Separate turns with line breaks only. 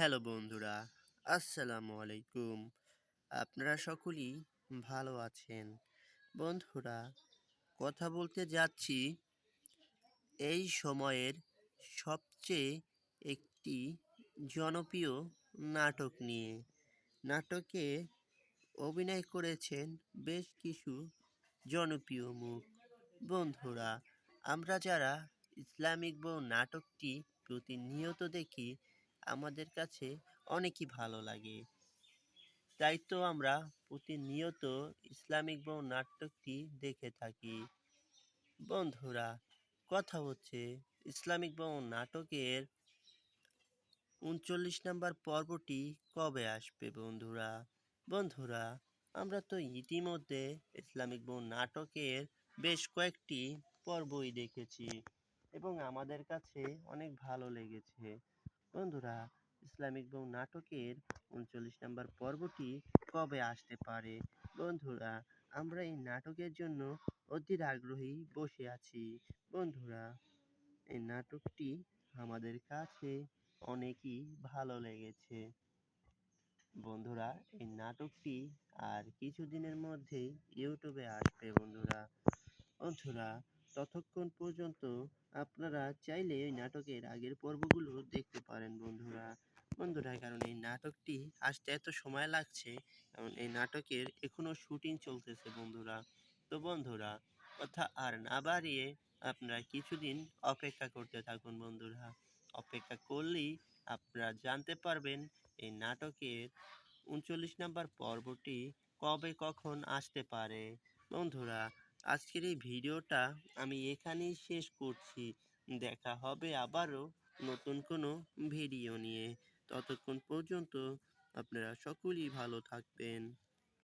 Hello বন্ধুরা, আসসালামু আলাইকুম। আপনারা সকলেই ভালো আছেন। বন্ধুরা, কথা বলতে যাচ্ছি এই সময়ের সবচেয়ে একটি জনপ্রিয় নাটক নিয়ে। নাটকে অভিনয় করেছেন বেশ কিছু জনপ্রিয় মুখ। বন্ধুরা, আমরা যারা ইসলামিক বউ নাটকটি প্রতিনিয়ত দেখি, আমাদের কাছে অনেকই ভালো লাগে। তাই তো আমরা প্রতিনিয়ত ইসলামিক বউ নাটকটি দেখে থাকি। বন্ধুরা, কথা হচ্ছে ইসলামিক বউ নাটকের ৩৯ নম্বর পর্বটি কবে আসবে বন্ধুরা? বন্ধুরা, আমরা তো ইতিমধ্যে ইসলামিক বউ নাটকের বেশ কয়েকটি পর্বই দেখেছি এবং আমাদের কাছে অনেক ভালো লেগেছে। বন্ধুরা, ইসলামিক বউ নাটকের ৩৯ নম্বর পর্বটি কবে আসতে পারে? বন্ধুরা, আমরা এই নাটকের জন্য অধীর আগ্রহী বসে আছি। বন্ধুরা, এই নাটকটি আমাদের কাছে অনেকই ভালো লেগেছে। বন্ধুরা, এই নাটকটি আর কিছুদিনের মধ্যেই ইউটিউবে আসবে বন্ধুরা। বন্ধুরা, ততক্ষণ পর্যন্ত আপনারা চাইলে এই নাটকের আগের পর্বগুলো দেখতে পারেন বন্ধুরা। বন্ধুরা, কারণ এই নাটকটি আসতে এত সময় লাগছে, কারণ এই নাটকের এখনো শুটিং চলতেছে বন্ধুরা। তো বন্ধুরা, কথা আর না বাড়িয়ে আপনারা কিছুদিন অপেক্ষা করতে থাকুন বন্ধুরা। অপেক্ষা করলেই আপনারা জানতে পারবেন এই নাটকের ৩৯ নম্বর পর্বটি কবে কখন আসতে পারে। বন্ধুরা, আজকের এই ভিডিওটা আমি এখানেই শেষ করছি। দেখা হবে আবারও নতুন কোনো ভিডিও নিয়ে। ততক্ষণ পর্যন্ত আপনারা সকলেই ভালো থাকবেন।